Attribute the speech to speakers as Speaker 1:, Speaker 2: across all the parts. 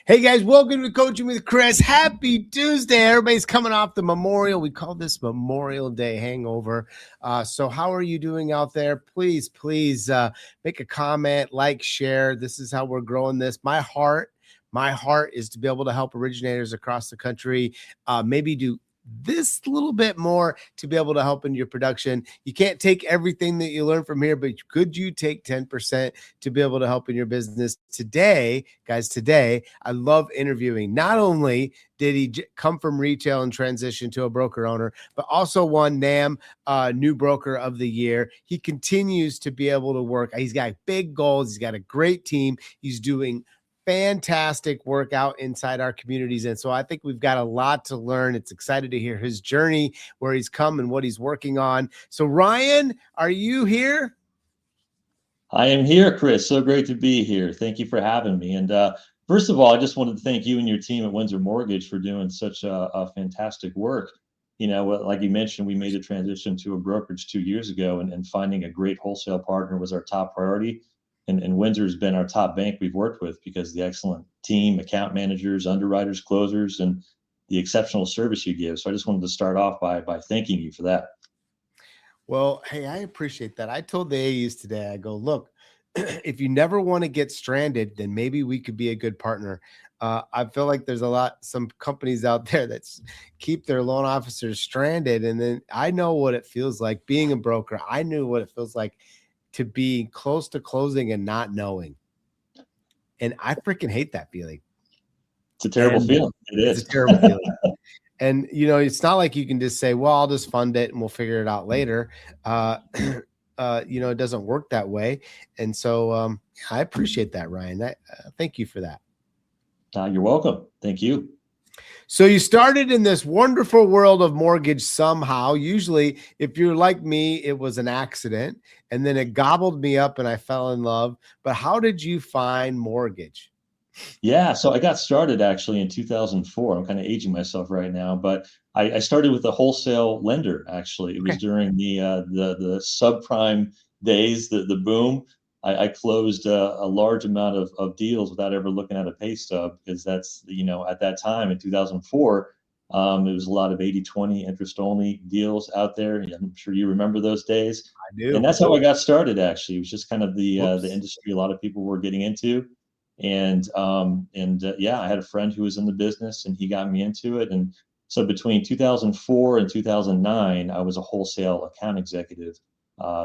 Speaker 1: Hey guys, welcome to Coaching with Chris. Happy Tuesday. Everybody's coming off the Memorial. We call this Memorial Day hangover. So how are you doing out there? Please make a comment, like, share. This is how we're growing this. My heart is to be able to help originators across the country maybe do this little bit more to be able to help in your production. You can't take everything that you learn from here, but could you take 10% to be able to help in your business today? Guys, today I love interviewing. Not only did he come from retail and transition to a broker owner, but also won NAM New Broker of the Year. He continues to be able to work. He's got big goals. He's got a great team. He's doing fantastic work out inside our communities. And so I think we've got a lot to learn. It's excited to hear his journey, where he's come and what he's working on. So Ryan, are you here?
Speaker 2: I am here, Chris. So great to be here. Thank you for having me. And first of all, I just wanted to thank you and your team at Windsor Mortgage for doing such a fantastic work. You know, like you mentioned, we made a transition to a brokerage 2 years ago, and finding a great wholesale partner was our top priority. And Windsor has been our top bank we've worked with because of the excellent team, account managers, underwriters, closers, and the exceptional service you give. So I just wanted to start off by thanking you for that.
Speaker 1: Well, hey, I appreciate that. I told the AUs today, I go, look, if you never want to get stranded, then maybe we could be a good partner. I feel like there's some companies out there that keep their loan officers stranded. And then I know what it feels like being a broker. I knew what it feels like to be close to closing and not knowing. And I freaking hate that feeling.
Speaker 2: It's a terrible feeling. It is.
Speaker 1: It's a terrible feeling. And, you know, it's not like you can just say, well, I'll just fund it and we'll figure it out later. You know, it doesn't work that way. And so I appreciate that, Ryan. Thank you for that.
Speaker 2: You're welcome. Thank you.
Speaker 1: So you started in this wonderful world of mortgage somehow. Usually, if you're like me, it was an accident, and then it gobbled me up and I fell in love. But how did you find mortgage?
Speaker 2: Yeah, so I got started actually in 2004. I'm kind of aging myself right now, but I started with a wholesale lender. Actually, it was during the subprime days, the boom. I closed a large amount of deals without ever looking at a pay stub, because that's, you know, at that time in 2004, it was a lot of 80/20 interest only deals out there. I'm sure you remember those days.
Speaker 1: I do.
Speaker 2: And that's how I got started. Actually, it was just kind of the industry a lot of people were getting into. And yeah, I had a friend who was in the business and he got me into it. And so between 2004 and 2009, I was a wholesale account executive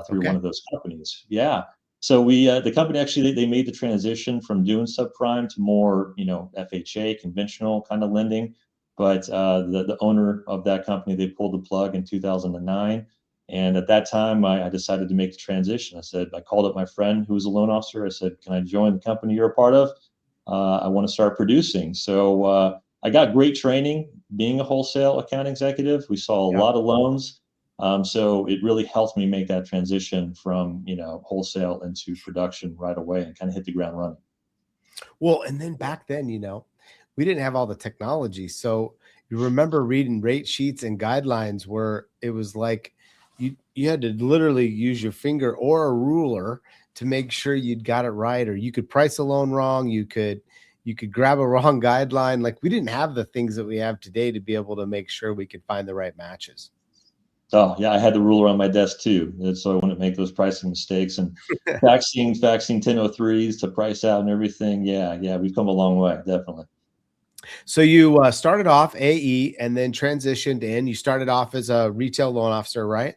Speaker 2: through one of those companies. Yeah. So the company actually, they made the transition from doing subprime to more, you know, FHA, conventional kind of lending. But the owner of that company, they pulled the plug in 2009. And at that time, I decided to make the transition. I called up my friend who was a loan officer. I said, can I join the company you're a part of? I want to start producing. So I got great training being a wholesale account executive. We saw a lot of loans. So it really helped me make that transition from, you know, wholesale into production right away and kind of hit the ground running.
Speaker 1: Well, and then back then, you know, we didn't have all the technology. So you remember reading rate sheets and guidelines where it was like you had to literally use your finger or a ruler to make sure you'd got it right, or you could price a loan wrong. You could grab a wrong guideline. Like, we didn't have the things that we have today to be able to make sure we could find the right matches.
Speaker 2: Oh yeah, I had the ruler on my desk too, so I wouldn't make those pricing mistakes, and faxing 1003s to price out and everything. Yeah, we've come a long way, definitely.
Speaker 1: So you started off AE and then transitioned in. You started off as a retail loan officer, right?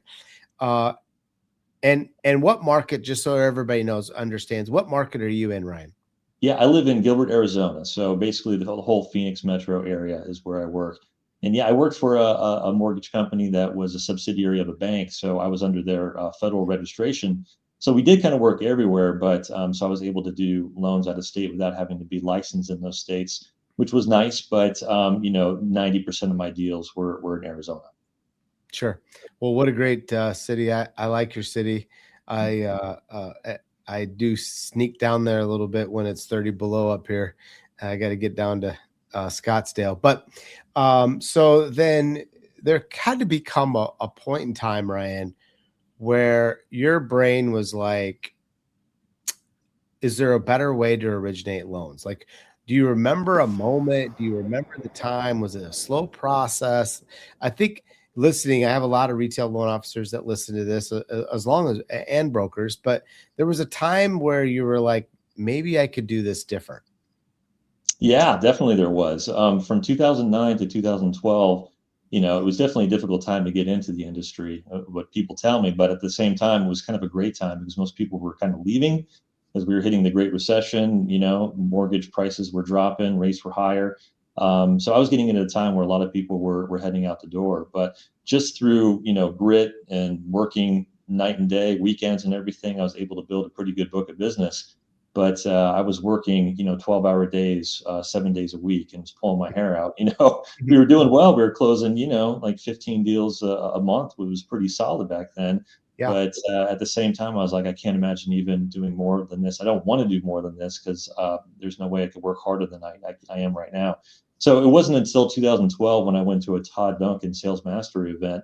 Speaker 1: And what market, just so everybody understands, what market are you in, Ryan?
Speaker 2: Yeah, I live in Gilbert, Arizona. So basically the whole Phoenix metro area is where I work. And yeah, I worked for a mortgage company that was a subsidiary of a bank. So I was under their federal registration. So we did kind of work everywhere, but so I was able to do loans out of state without having to be licensed in those states, which was nice. But you know, 90% of my deals were in Arizona.
Speaker 1: Sure. Well, what a great city. I like your city. I do sneak down there a little bit when it's 30 below up here. I got to get down to Scottsdale. But so then there had to become a point in time, Ryan, where your brain was like, is there a better way to originate loans? Like, Do you remember a moment? Do you remember the time? Was it a slow process? I think listening, I have a lot of retail loan officers that listen to this, as long as and brokers, but there was a time where you were like, maybe I could do this different.
Speaker 2: Yeah, definitely there was. From 2009 to 2012, it was definitely a difficult time to get into the industry, what people tell me. But at the same time, it was kind of a great time because most people were kind of leaving as we were hitting the Great Recession. Mortgage prices were dropping, rates were higher. So I was getting into a time where a lot of people were heading out the door. But just through, grit and working night and day, weekends and everything, I was able to build a pretty good book of business. But I was working, 12-hour days, 7 days a week, and was pulling my hair out. We were doing well. We were closing, like 15 deals a month, which was pretty solid back then.
Speaker 1: Yeah.
Speaker 2: But at the same time, I was like, I can't imagine even doing more than this. I don't want to do more than this because there's no way I could work harder than I am right now. So it wasn't until 2012 when I went to a Todd Duncan Sales Mastery event.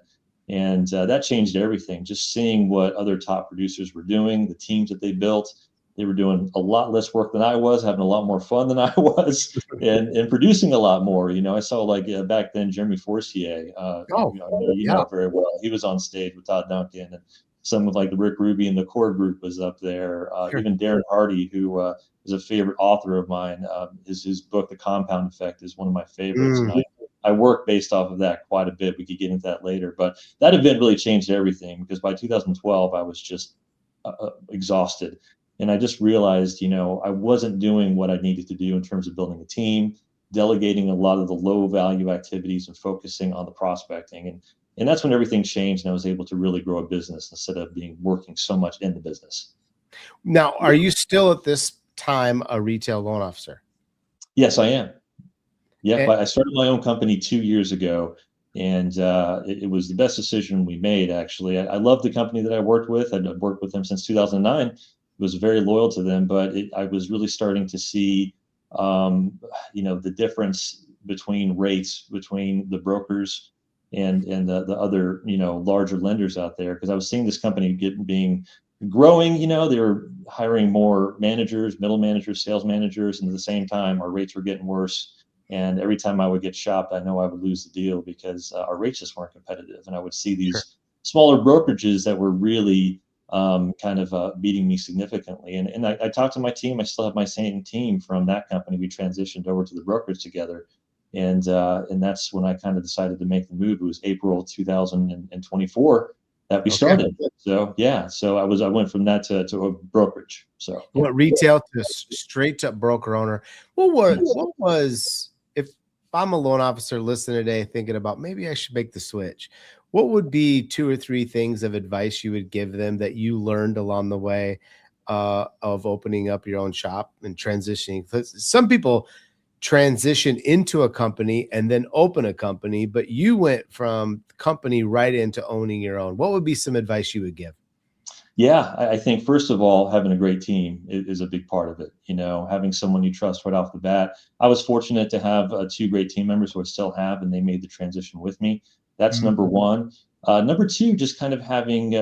Speaker 2: And that changed everything. Just seeing what other top producers were doing, the teams that they built. They were doing a lot less work than I was, having a lot more fun than I was, and producing a lot more. I saw like back then Jeremy Forcier.
Speaker 1: Oh,
Speaker 2: I know
Speaker 1: yeah.
Speaker 2: very well. He was on stage with Todd Duncan, and some of like the Rick Ruby and the core group was up there.
Speaker 1: Sure.
Speaker 2: Even Darren Hardy, who is a favorite author of mine, his book The Compound Effect is one of my favorites, and I work based off of that quite a bit. We could get into that later, but that event really changed everything because by 2012 I was just exhausted. And I just realized, I wasn't doing what I needed to do in terms of building a team, delegating a lot of the low value activities and focusing on the prospecting. And that's when everything changed and I was able to really grow a business instead of working so much in the business.
Speaker 1: Now, are you still at this time a retail loan officer?
Speaker 2: Yes, I am. Yep.
Speaker 1: And,
Speaker 2: I started my own company 2 years ago, and it was the best decision we made, actually. I love the company that I worked with. I'd worked with them since 2009. Was very loyal to them, but I was really starting to see, the difference between rates between the brokers and the other, larger lenders out there. Because I was seeing this company being growing. They were hiring more managers, middle managers, sales managers, and at the same time, our rates were getting worse. And every time I would get shopped, I know I would lose the deal because our rates just weren't competitive. And I would see
Speaker 1: sure.
Speaker 2: these smaller brokerages that were really kind of beating me significantly. And I talked to my team. I still have my same team from that company. We transitioned over to the brokerage together. And that's when I kind of decided to make the move. It was April 2024 that we started. So yeah, so I went from that to a brokerage. So
Speaker 1: You went retail to straight to broker owner. What was if I'm a loan officer listening today thinking about maybe I should make the switch? What would be 2 or 3 things of advice you would give them that you learned along the way of opening up your own shop and transitioning? Some people transition into a company and then open a company, but you went from company right into owning your own. What would be some advice you would give?
Speaker 2: Yeah, I think first of all, having a great team is a big part of it. Having someone you trust right off the bat. I was fortunate to have 2 great team members who I still have, and they made the transition with me. That's number one. Number two, just kind of having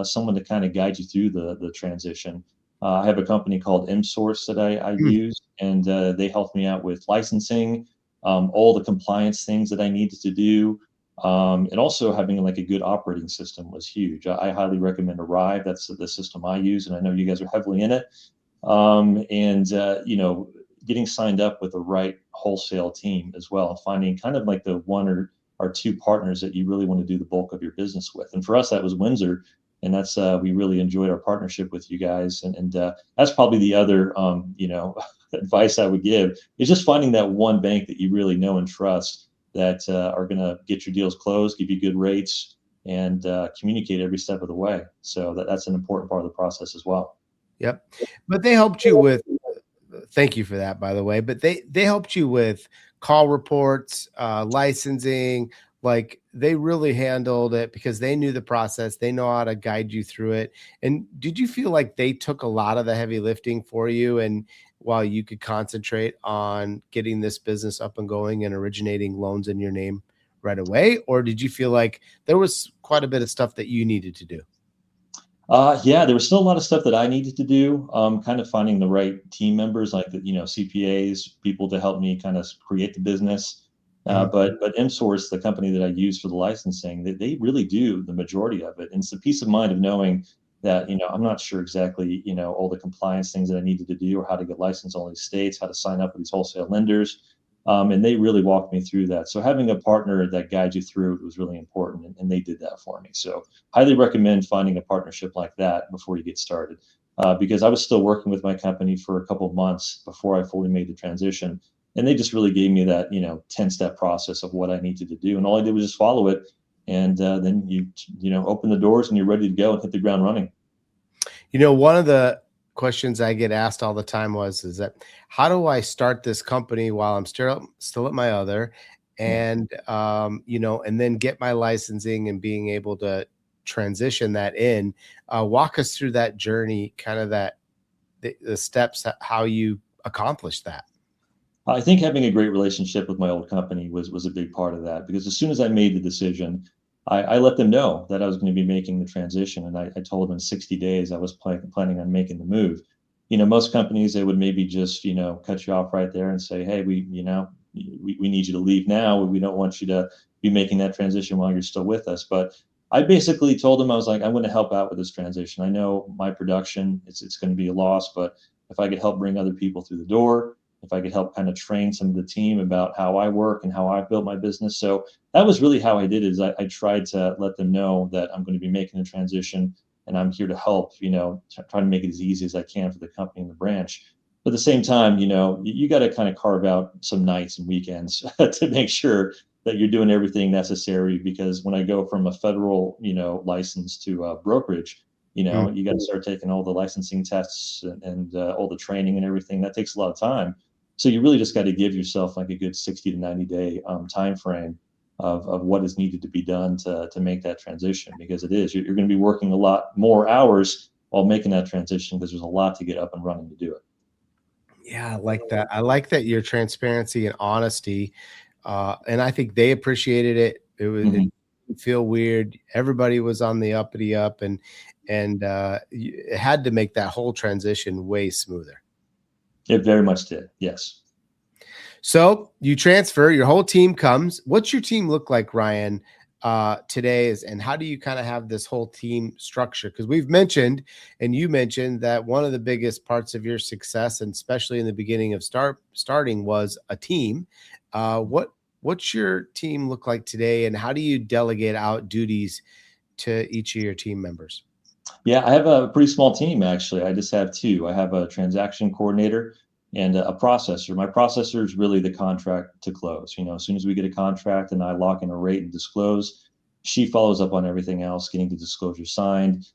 Speaker 2: someone to kind of guide you through the transition. I have a company called MSource that I use, and they helped me out with licensing, all the compliance things that I needed to do. And also having like a good operating system was huge. I highly recommend Arrive. That's the system I use, and I know you guys are heavily in it. And getting signed up with the right wholesale team as well, finding kind of like the one or two partners that you really want to do the bulk of your business with. And for us, that was Windsor, and that's we really enjoyed our partnership with you guys. And that's probably the other advice I would give is just finding that one bank that you really know and trust that are going to get your deals closed, give you good rates, and communicate every step of the way. So that's an important part of the process as well.
Speaker 1: Yep. But they helped you with, thank you for that, by the way, but they helped you with call reports, licensing, like they really handled it because they knew the process. They know how to guide you through it. And did you feel like they took a lot of the heavy lifting for you and while you could concentrate on getting this business up and going and originating loans in your name right away? Or did you feel like there was quite a bit of stuff that you needed to do?
Speaker 2: Yeah, there was still a lot of stuff that I needed to do. Kind of finding the right team members, like the, CPAs, people to help me kind of create the business. But MSource, the company that I use for the licensing, they really do the majority of it. And it's the peace of mind of knowing that, I'm not sure exactly, all the compliance things that I needed to do or how to get licensed in all these states, how to sign up with these wholesale lenders. And they really walked me through that. So having a partner that guides you through it was really important, and they did that for me. So highly recommend finding a partnership like that before you get started. Because I was still working with my company for a couple of months before I fully made the transition. And they just really gave me that, 10-step process of what I needed to do. And all I did was just follow it. And then open the doors and you're ready to go and hit the ground running.
Speaker 1: One of the questions I get asked all the time is that how do I start this company while I'm still at my other, and and then get my licensing and being able to transition that in. Walk us through that journey, kind of the steps, how you accomplish that.
Speaker 2: I think having a great relationship with my old company was a big part of that, because as soon as I made the decision, I let them know that I was going to be making the transition, and I told them in 60 days I was planning on making the move. Most companies, they would maybe just cut you off right there and say, hey, we need you to leave now. We don't want you to be making that transition while you're still with us. But I basically told them, I was like, I'm going to help out with this transition. I know my production, it's going to be a loss, but if I could help bring other people through the door, if I could help kind of train some of the team about how I work and how I built my business. So that was really how I did it. Is I tried to let them know that I'm going to be making the transition and I'm here to help, try to make it as easy as I can for the company and the branch. But at the same time, you got to kind of carve out some nights and weekends to make sure that you're doing everything necessary. Because when I go from a federal, license to a brokerage, you got to start taking all the licensing tests and all the training and everything. That takes a lot of time. So you really just got to give yourself like a good 60 to 90 day time frame of what is needed to be done to make that transition, because you're going to be working a lot more hours while making that transition, because there's a lot to get up and running to do it.
Speaker 1: Yeah, I like that. I like that your transparency and honesty, and I think they appreciated it. It didn't feel weird. Everybody was on the uppity up, and it had to make that whole transition way smoother.
Speaker 2: It very much did. Yes.
Speaker 1: So you transfer, your whole team comes. What's your team look like, Ryan, today? And how do you kind of have this whole team structure? Because we've mentioned, and you mentioned, that one of the biggest parts of your success, and especially in the beginning of starting, was a team. What's your team look like today, and how do you delegate out duties to each of your team members?
Speaker 2: Yeah, I have a pretty small team, actually. I just have two. I have a transaction coordinator and a processor. My processor is really the contract to close. As soon as we get a contract and I lock in a rate and disclose, she follows up on everything else, getting the disclosure signed,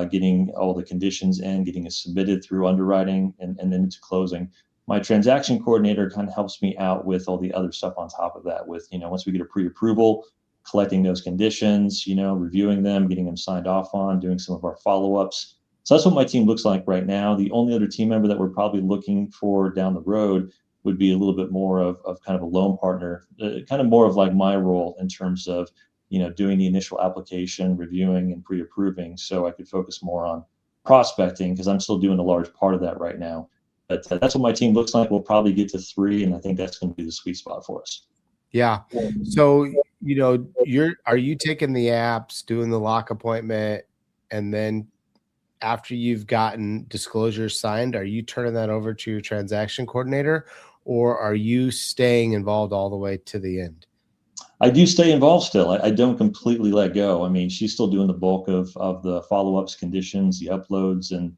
Speaker 2: getting all the conditions in, getting it submitted through underwriting, and then to closing. My transaction coordinator kind of helps me out with all the other stuff on top of that, with, once we get a pre-approval, collecting those conditions, reviewing them, getting them signed off on, doing some of our follow-ups. So that's what my team looks like right now. The only other team member that we're probably looking for down the road would be a little bit more of kind of a loan partner, kind of more of like my role in terms of, doing the initial application, reviewing and pre-approving, so I could focus more on prospecting, because I'm still doing a large part of that right now. But that's what my team looks like. We'll probably get to 3, and I think that's going to be the sweet spot for us.
Speaker 1: Yeah. So, are you taking the apps, doing the lock appointment, and then after you've gotten disclosures signed, are you turning that over to your transaction coordinator, or are you staying involved all the way to the end?
Speaker 2: I do stay involved still. I don't completely let go. I mean, she's still doing the bulk of the follow-ups, conditions, the uploads, and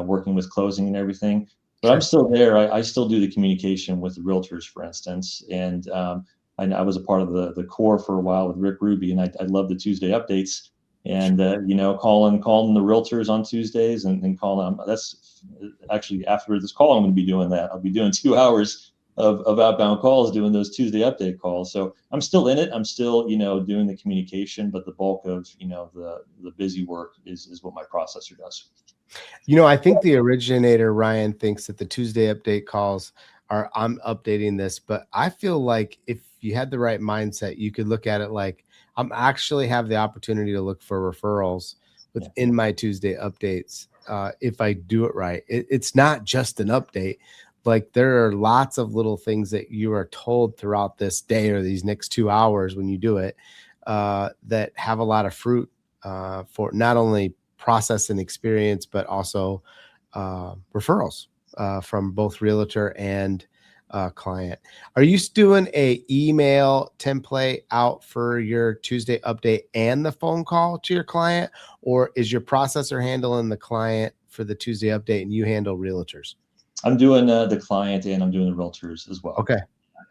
Speaker 2: working with closing and everything. But I'm still there. I still do the communication with the realtors, for instance, and I was a part of the core for a while with Rick Ruby, and I love the Tuesday updates, and calling the realtors on Tuesdays, and calling them. That's actually, after this call, I'm going to be doing that. I'll be doing 2 hours of outbound calls, doing those Tuesday update calls. So I'm still in it. I'm still, doing the communication, but the bulk of, the busy work is what my processor does.
Speaker 1: I think the originator, Ryan, thinks that the Tuesday update calls are, I'm updating this, but I feel like if you had the right mindset, you could look at it like, I'm actually have the opportunity to look for referrals
Speaker 2: Yeah.
Speaker 1: within my Tuesday updates. If I do it right, it's not just an update. Like there are lots of little things that you are told throughout this day or these next 2 hours when you do it that have a lot of fruit for not only process and experience, but also referrals from both realtor and client. Are you doing a email template out for your Tuesday update and the phone call to your client, or is your processor handling the client for the Tuesday update and you handle realtors?
Speaker 2: I'm doing the client and I'm doing the realtors as well.
Speaker 1: Okay.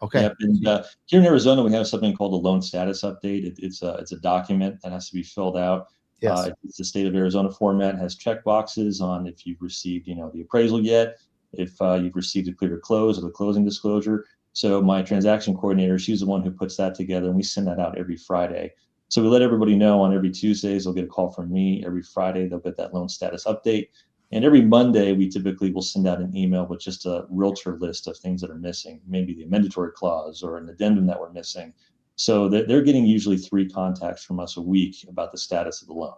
Speaker 1: Okay.
Speaker 2: Yep. And here in Arizona, we have something called a loan status update. It's a document that has to be filled out.
Speaker 1: Yes.
Speaker 2: It's the state of Arizona format. It has check boxes on if you've received, the appraisal yet, if you've received a clear to close or the closing disclosure. So my transaction coordinator, she's the one who puts that together, and we send that out every Friday. So we let everybody know on every Tuesdays they'll get a call from me. Every Friday they'll get that loan status update. And every Monday, we typically will send out an email with just a realtor list of things that are missing, maybe the amendatory clause or an addendum that we're missing. So they're getting usually 3 contacts from us a week about the status of the loan.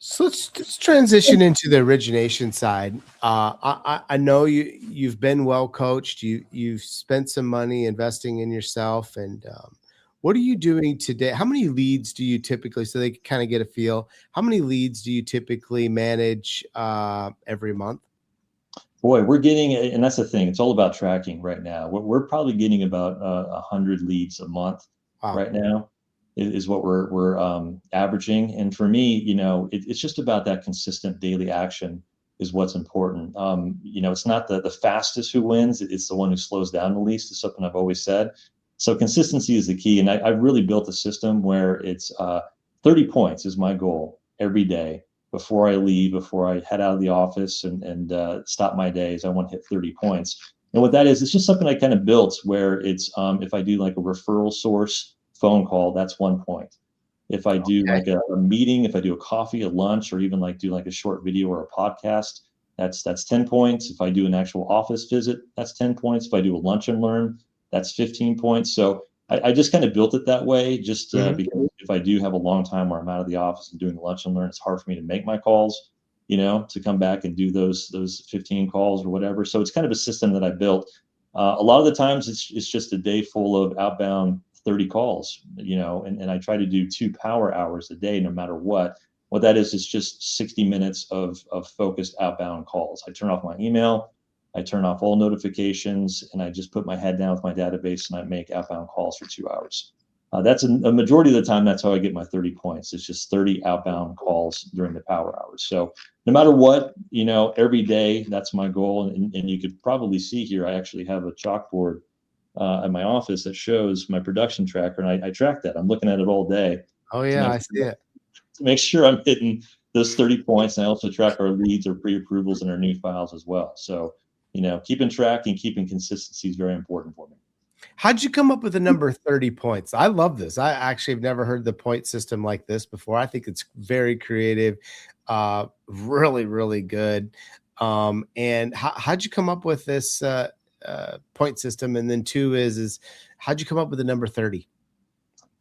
Speaker 1: So let's transition into the origination side. I know you've been well coached. You've spent some money investing in yourself, and what are you doing today? How many leads do you typically, so they can kind of get a feel? How many leads do you typically manage every month?
Speaker 2: Boy, we're getting, and that's the thing. It's all about tracking right now. We're probably getting about 100 leads a month
Speaker 1: Wow.
Speaker 2: right now, is what we're averaging. And for me, it's just about that consistent daily action is what's important. It's not the fastest who wins; it's the one who slows down the least. Is something I've always said. So consistency is the key, and I've really built a system where it's 30 points is my goal every day before I leave, before I head out of the office and stop my days. I want to hit 30 points. And what that is, it's just something I kind of built where it's if I do like a referral source phone call, that's 1 point. If I do
Speaker 1: Okay.
Speaker 2: like a meeting, if I do a coffee, a lunch, or even like do like a short video or a podcast, that's 10 points. If I do an actual office visit, that's 10 points. If I do a lunch and learn, that's 15 points. So I just kind of built it that way, just because if I do have a long time where I'm out of the office and doing lunch and learn, it's hard for me to make my calls, to come back and do those 15 calls or whatever. So it's kind of a system that I built. A lot of the times it's just a day full of outbound 30 calls, and I try to do 2 power hours a day, no matter what. What that is just 60 minutes of focused outbound calls. I turn off my email. I turn off all notifications and I just put my head down with my database and I make outbound calls for 2 hours. That's a majority of the time. That's how I get my 30 points. It's just 30 outbound calls during the power hours. So no matter what, every day, that's my goal. And you could probably see here, I actually have a chalkboard at my office that shows my production tracker. And I track that. I'm looking at it all day
Speaker 1: Oh
Speaker 2: to
Speaker 1: yeah,
Speaker 2: make
Speaker 1: I see it.
Speaker 2: to make sure I'm hitting those 30 points. And I also track our leads or pre-approvals and our new files as well. So, keeping track and keeping consistency is very important for me.
Speaker 1: How'd you come up with the number 30 points? I love this. I actually have never heard the point system like this before. I think it's very creative, really, really good. And how'd you come up with this point system? And then two is how'd you come up with the number 30?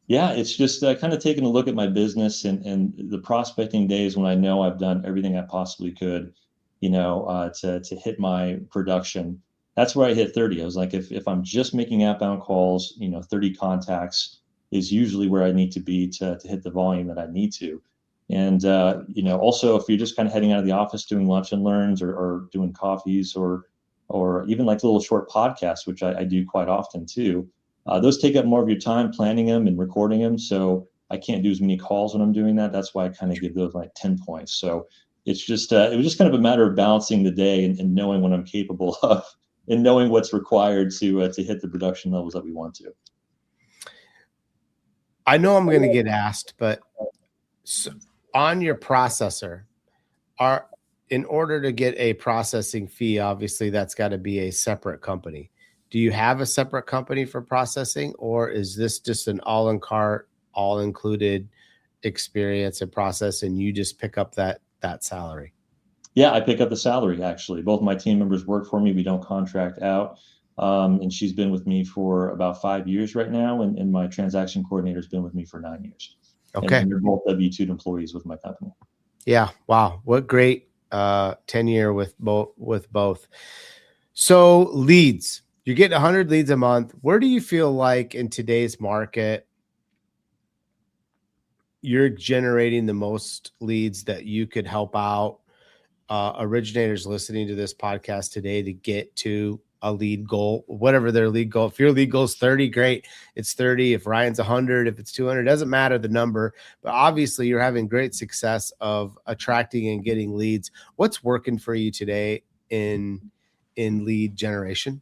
Speaker 2: Yeah, it's just kind of taking a look at my business and the prospecting days when I know I've done everything I possibly could, to hit my production. That's where I hit 30. I was like, if I'm just making outbound calls, 30 contacts is usually where I need to be to hit the volume that I need to. And also if you're just kind of heading out of the office doing lunch and learns or doing coffees or even like little short podcasts, which I do quite often too. Those take up more of your time planning them and recording them. So I can't do as many calls when I'm doing that. That's why I kind of give those like 10 points. So it's just, it was just kind of a matter of balancing the day and knowing what I'm capable of and knowing what's required to hit the production levels that we want to.
Speaker 1: I know I'm going to get asked, but so on your processor, in order to get a processing fee, obviously that's got to be a separate company. Do you have a separate company for processing, or is this just an all-in-cart, all-included experience and process, and you just pick up that salary?
Speaker 2: Yeah, I pick up the salary actually. Both my team members work for me. We don't contract out. And she's been with me for about 5 years right now, and my transaction coordinator's been with me for 9 years.
Speaker 1: Okay.
Speaker 2: and they're both W-2 employees with my company.
Speaker 1: Yeah. Wow. What great tenure with both. So leads. You're getting 100 leads a month. Where do you feel like in today's market you're generating the most leads that you could help out originators listening to this podcast today to get to a lead goal, whatever their lead goal. If your lead goal is 30, great. It's 30. If Ryan's 100, if it's 200, doesn't matter the number, but obviously you're having great success of attracting and getting leads. What's working for you today in lead generation?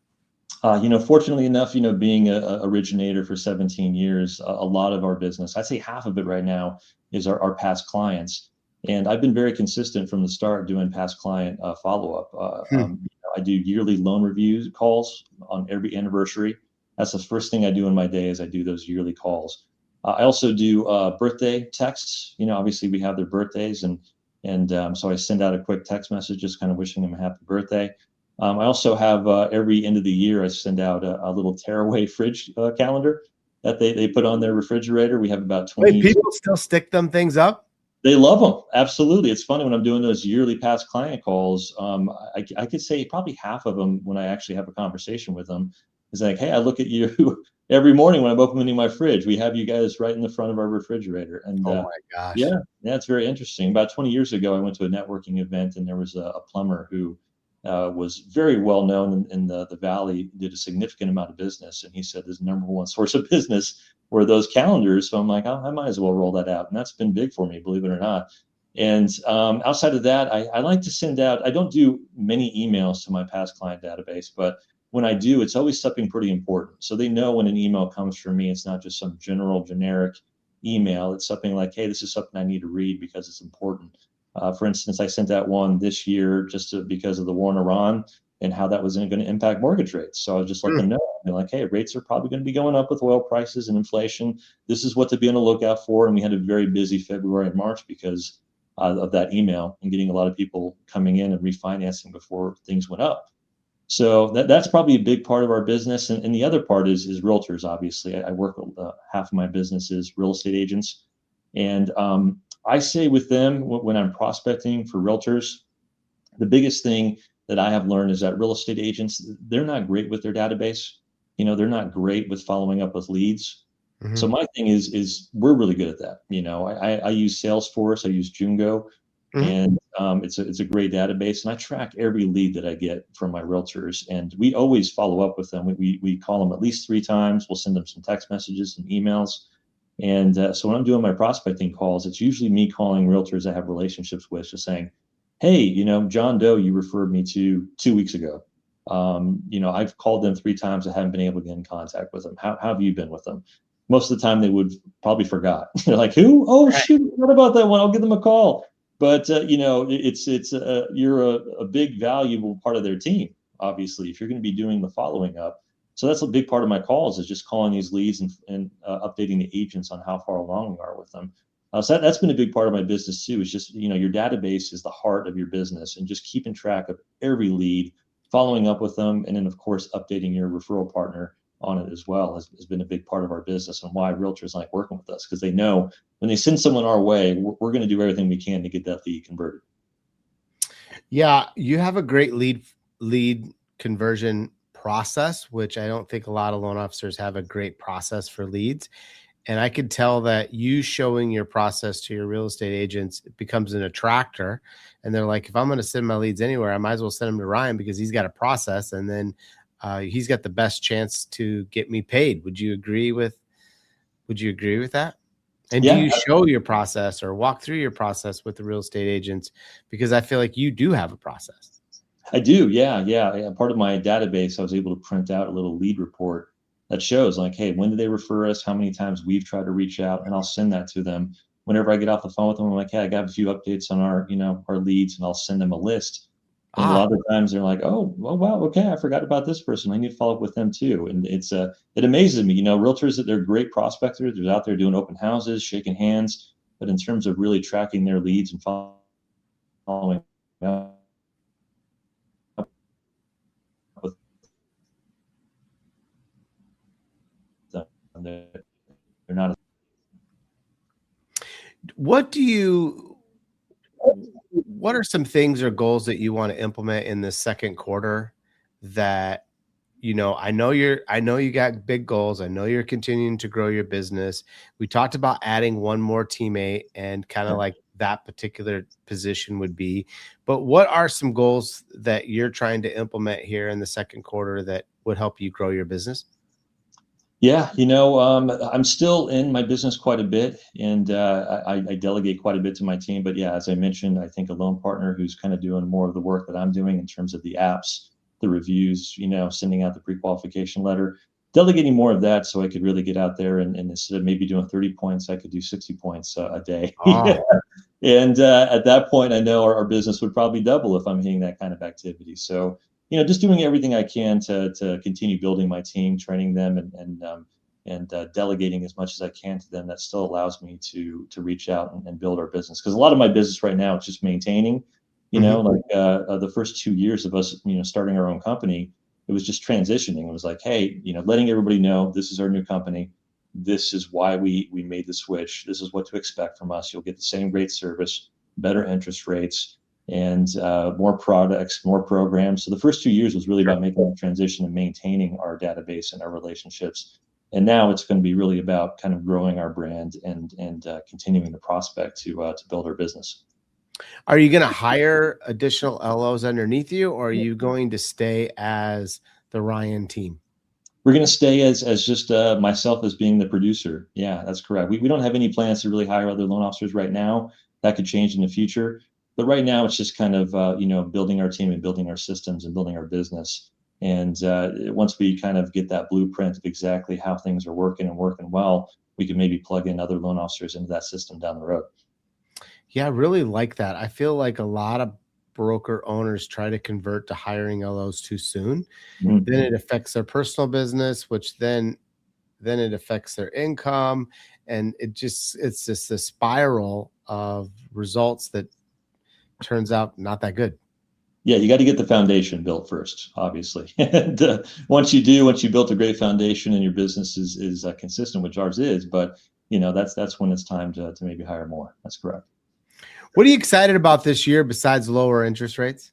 Speaker 2: Fortunately enough, being a originator for 17 years, a lot of our business, I'd say half of it right now, is our past clients. And I've been very consistent from the start doing past client follow-up. I do yearly loan reviews calls on every anniversary. That's the first thing I do in my day is I do those yearly calls. I also do birthday texts. Obviously we have their birthdays, and so I send out a quick text message just kind of wishing them a happy birthday. I also have every end of the year, I send out a little tearaway fridge calendar that they put on their refrigerator. We have about
Speaker 1: Wait,
Speaker 2: 20.
Speaker 1: people still stick them things up?
Speaker 2: They love them. Absolutely. It's funny when I'm doing those yearly past client calls. I could say probably half of them when I actually have a conversation with them is like, hey, I look at you every morning when I'm opening my fridge. We have you guys right in the front of our refrigerator. And
Speaker 1: Oh my gosh.
Speaker 2: yeah, it's very interesting. About 20 years ago, I went to a networking event and there was a plumber who was very well known in the Valley, did a significant amount of business. And he said his number one source of business were those calendars. So I'm like, oh, I might as well roll that out. And that's been big for me, believe it or not. And outside of that, I like to send out, I don't do many emails to my past client database, but when I do, it's always something pretty important. So they know when an email comes from me, it's not just some general generic email. It's something like, hey, this is something I need to read because it's important. For instance, I sent out one this year because of the war in Iran and how that was going to impact mortgage rates. So I just let them know, like, hey, rates are probably going to be going up with oil prices and inflation. This is what to be on the lookout for. And we had a very busy February and March because of that email and getting a lot of people coming in and refinancing before things went up. So that's probably a big part of our business. And the other part is realtors, obviously. I work with half of my business is real estate agents. And I say with them, when I'm prospecting for realtors, the biggest thing that I have learned is that real estate agents, they're not great with their database. They're not great with following up with leads.
Speaker 1: Mm-hmm.
Speaker 2: So my thing is we're really good at that. I use Salesforce, I use Jungo, and it's a great database, and I track every lead that I get from my realtors, and we always follow up with them. We call them at least 3 times. We'll send them some text messages and emails. And so when I'm doing my prospecting calls, it's usually me calling realtors I have relationships with, just saying, hey, John Doe, you referred me to 2 weeks ago. I've called them 3 times. I haven't been able to get in contact with them. How have you been with them? Most of the time they would probably forgot. They're like, who? Oh, shoot, what about that one? I'll give them a call. But, you're a big valuable part of their team, obviously, if you're going to be doing the following up. So that's a big part of my calls is just calling these leads and updating the agents on how far along we are with them. So that's been a big part of my business too. Is just your database is the heart of your business, and just keeping track of every lead, following up with them, and then of course updating your referral partner on it as well has been a big part of our business and why realtors like working with us, because they know when they send someone our way, we're going to do everything we can to get that lead converted.
Speaker 1: Yeah, you have a great lead conversion process, which I don't think a lot of loan officers have a great process for leads. And I could tell that you showing your process to your real estate agents, it becomes an attractor. And they're like, if I'm going to send my leads anywhere, I might as well send them to Ryan because he's got a process, and then he's got the best chance to get me paid. Would you agree with that? And do
Speaker 2: Yeah,
Speaker 1: you show your process or walk through your process with the real estate agents? Because I feel like you do have a process.
Speaker 2: I do. Yeah. Part of my database, I was able to print out a little lead report that shows like, hey, when did they refer us? How many times we've tried to reach out, and I'll send that to them whenever I get off the phone with them. I'm like, hey, I got a few updates on our leads, and I'll send them a list. And a lot of the times they're like, oh, well, wow, okay, I forgot about this person. I need to follow up with them too. And it amazes me, realtors, that they're great prospectors. They're out there doing open houses, shaking hands, but in terms of really tracking their leads and following up with them, they're not.
Speaker 1: What do you what are some things or goals that you want to implement in the second quarter that I know you got big goals. I know you're continuing to grow your business. We talked about adding one more teammate and kind of
Speaker 2: Yeah.
Speaker 1: like that particular position would be. But what are some goals that you're trying to implement here in the second quarter that would help you grow your business?
Speaker 2: Yeah, I'm still in my business quite a bit, and I delegate quite a bit to my team. But yeah, as I mentioned, I think a loan partner who's kind of doing more of the work that I'm doing in terms of the apps, the reviews, sending out the pre-qualification letter, delegating more of that so I could really get out there and instead of maybe doing 30 points, I could do 60 points a day.
Speaker 1: Oh,
Speaker 2: And at that point, I know our business would probably double if I'm hitting that kind of activity. So, just doing everything I can to continue building my team, training them, and delegating as much as I can to them. That still allows me to reach out and build our business. Because a lot of my business right now is just maintaining.
Speaker 1: mhm.
Speaker 2: Like the first 2 years of us, starting our own company, it was just transitioning. It was like, hey, letting everybody know this is our new company. This is why we made the switch. This is what to expect from us. You'll get the same great service, better interest rates, and more products, more programs. So the first 2 years was really about making the transition and maintaining our database and our relationships. And now it's going to be really about kind of growing our brand and continuing to prospect to build our business.
Speaker 1: Are you going to hire additional LOs underneath you, or are you going to stay as the Ryan team?
Speaker 2: We're going to stay as just myself as being the producer. Yeah, that's correct. We don't have any plans to really hire other loan officers right now. That could change in the future. But right now, it's just kind of building our team and building our systems and building our business. And once we kind of get that blueprint of exactly how things are working and working well, we can maybe plug in other loan officers into that system down the road.
Speaker 1: Yeah, I really like that. I feel like a lot of broker owners try to convert to hiring LOs too soon. Then
Speaker 2: Mhm.
Speaker 1: it affects their personal business, which then it affects their income, and it's just a spiral of results that turns out not that good.
Speaker 2: Yeah, you got to get the foundation built first, obviously. And once you built a great foundation and your business is consistent, which ours is, but that's when it's time to maybe hire more. That's correct.
Speaker 1: What are you excited about this year besides lower interest rates?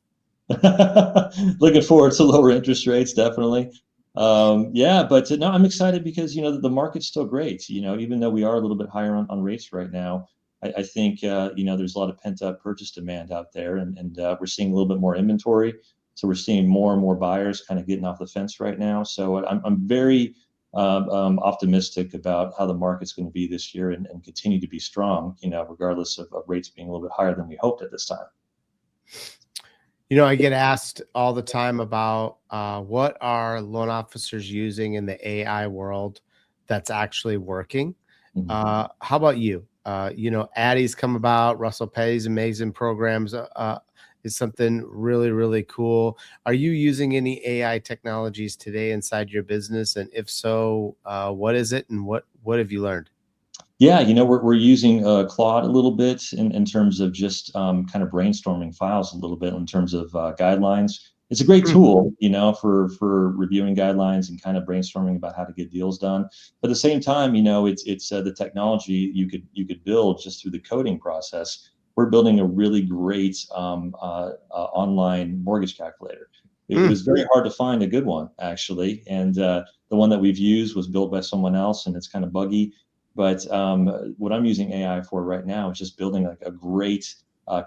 Speaker 2: Looking forward to lower interest rates, definitely. Yeah, but no, I'm excited because the market's still great. Even though we are a little bit higher on rates right now, I think there's a lot of pent up purchase demand out there, and we're seeing a little bit more inventory. So we're seeing more and more buyers kind of getting off the fence right now. So I'm very optimistic about how the market's going to be this year and continue to be strong. Regardless of rates being a little bit higher than we hoped at this time.
Speaker 1: I get asked all the time about what are loan officers using in the AI world that's actually working.
Speaker 2: Mhm.
Speaker 1: How about you? Addie's come about. Russell Petty's amazing programs is something really, really cool. Are you using any AI technologies today inside your business? And if so, what is it and what have you learned?
Speaker 2: Yeah, we're using Claude a little bit in terms of just kind of brainstorming files a little bit in terms of guidelines. It's a great
Speaker 1: Mm,
Speaker 2: tool, for reviewing guidelines and kind of brainstorming about how to get deals done. But at the same time, it's the technology you could build just through the coding process. We're building a really great online mortgage calculator. It
Speaker 1: mm.
Speaker 2: was very hard to find a good one actually, and the one that we've used was built by someone else, and it's kind of buggy. But what I'm using AI for right now is just building like a great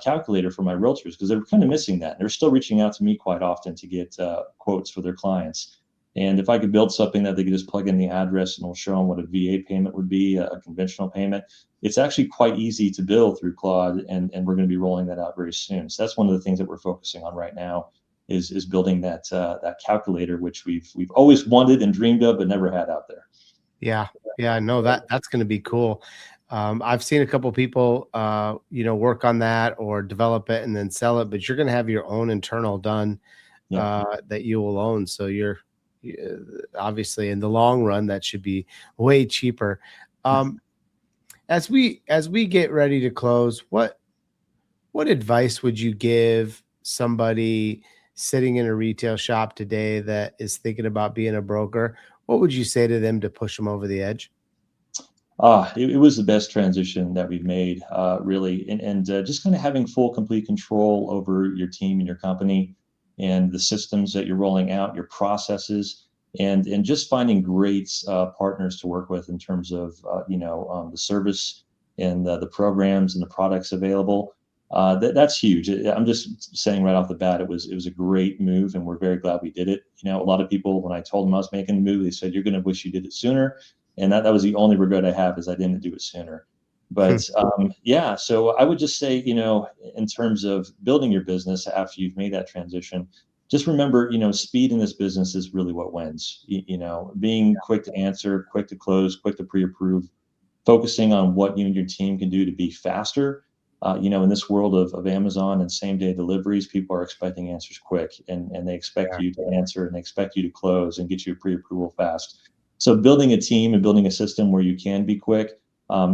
Speaker 2: calculator for my realtors because they're kind of missing that. They're still reaching out to me quite often to get quotes for their clients. And if I could build something that they could just plug in the address and it'll show them what a VA payment would be, a conventional payment, it's actually quite easy to build through Claude, and we're going to be rolling that out very soon. So that's one of the things that we're focusing on right now is building that calculator, which we've always wanted and dreamed of, but never had out there.
Speaker 1: Yeah. Yeah, no, that's going to be cool. I've seen a couple people, work on that or develop it and then sell it, but you're going to have your own internal done
Speaker 2: Yeah.
Speaker 1: that you will own. So obviously in the long run, that should be way cheaper. Um, as we get ready to close, what advice would you give somebody sitting in a retail shop today that is thinking about being a broker? What would you say to them to push them over the edge?
Speaker 2: It was the best transition that we've made, really, and just kind of having full, complete control over your team and your company, and the systems that you're rolling out, your processes, and just finding great partners to work with in terms of the service and the programs and the products available. That's huge. I'm just saying right off the bat, it was a great move, and we're very glad we did it. A lot of people, when I told them I was making the move, they said, "You're going to wish you did it sooner." And that was the only regret I have, is I didn't do it sooner. But yeah, so I would just say, in terms of building your business after you've made that transition, just remember, speed in this business is really what wins. Being quick to answer, quick to close, quick to pre-approve, focusing on what you and your team can do to be faster. In this world of Amazon and same day deliveries, people are expecting answers quick, and they expect you to answer, and they expect you to close and get you a pre-approval fast. So building a team and building a system where you can be quick,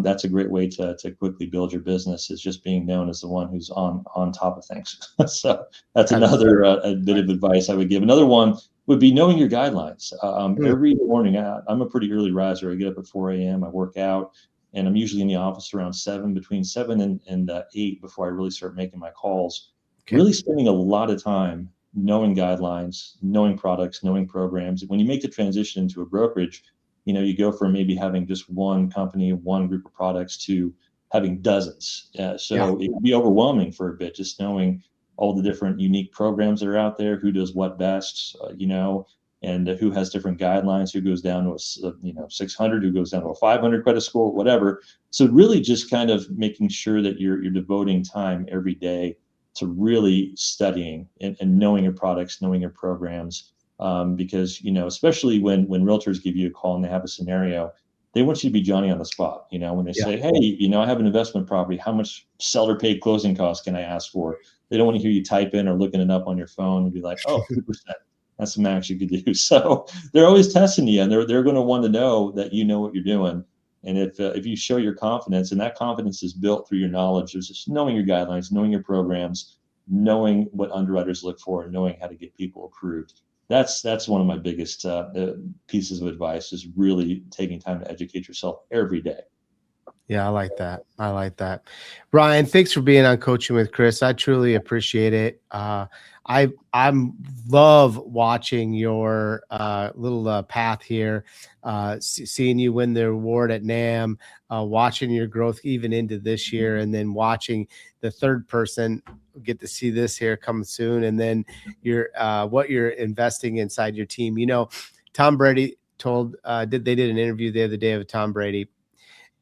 Speaker 2: that's a great way to quickly build your business, is just being known as the one who's on top of things. So that's another a bit of advice I would give. Another one would be knowing your guidelines. Every morning, I'm a pretty early riser. I get up at 4 a.m. I work out, and I'm usually in the office around 7, between 7 and 8, before I really start making my calls.
Speaker 1: Okay.
Speaker 2: Really spending a lot of time knowing guidelines, knowing products, knowing programs. When you make the transition into a brokerage, you go from maybe having just one company, one group of products, to having dozens. So it can be overwhelming for a bit, just knowing all the different unique programs that are out there, who does what best, and who has different guidelines, who goes down to a 600, who goes down to a 500 credit score, whatever. So really just kind of making sure that you're devoting time every day to really studying and knowing your products, knowing your programs, because especially when realtors give you a call and they have a scenario, they want you to be Johnny on the spot. When they say, "Hey, I have an investment property. How much seller paid closing costs can I ask for?" They don't want to hear you type in or looking it up on your phone and be like, "Oh, 2%. That's the max you could do." So they're always testing you, and they're going to want to know that you know what you're doing. And if you show your confidence, and that confidence is built through your knowledge, there's just knowing your guidelines, knowing your programs, knowing what underwriters look for, and knowing how to get people approved. That's one of my biggest pieces of advice, is really taking time to educate yourself every day.
Speaker 1: Yeah, I like that. I like that. Ryan, thanks for being on Coaching with Chris. I truly appreciate it. I'm love watching your little path here, seeing you win the award at NAM, watching your growth even into this year, and then watching the third person get to see this here come soon, and then what you're investing inside your team. Tom Brady they did an interview the other day of Tom Brady,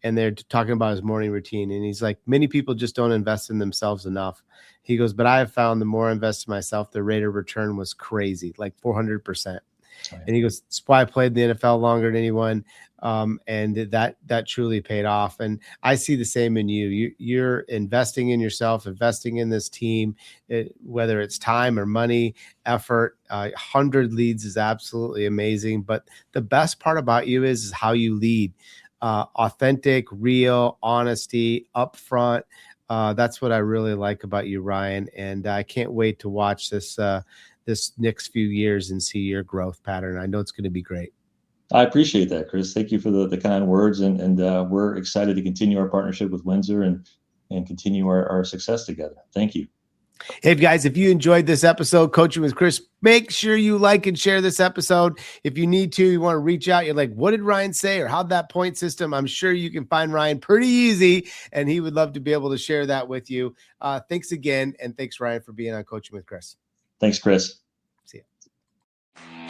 Speaker 1: and they're talking about his morning routine. And he's like, many people just don't invest in themselves enough. He goes, but I have found the more I invest in myself, the rate of return was crazy, like 400%. And he goes, that's why I played in the NFL longer than anyone. And that truly paid off. And I see the same in you. You're investing in yourself, investing in this team, whether it's time or money, effort. 100 leads is absolutely amazing. But the best part about you is how you lead. Authentic, real, honesty, upfront. That's what I really like about you, Ryan. And I can't wait to watch this next few years and see your growth pattern. I know it's going to be great.
Speaker 2: I appreciate that, Chris. Thank you for the kind words, and we're excited to continue our partnership with Windsor and continue our success together. Thank you.
Speaker 1: Hey guys, if you enjoyed this episode, Coaching with Chris, make sure you like and share this episode. If you need to, you want to reach out, you're like, what did Ryan say? Or how'd that point system? I'm sure you can find Ryan pretty easy, and he would love to be able to share that with you. Thanks again. And thanks, Ryan, for being on Coaching with Chris.
Speaker 2: Thanks, Chris.
Speaker 1: See ya.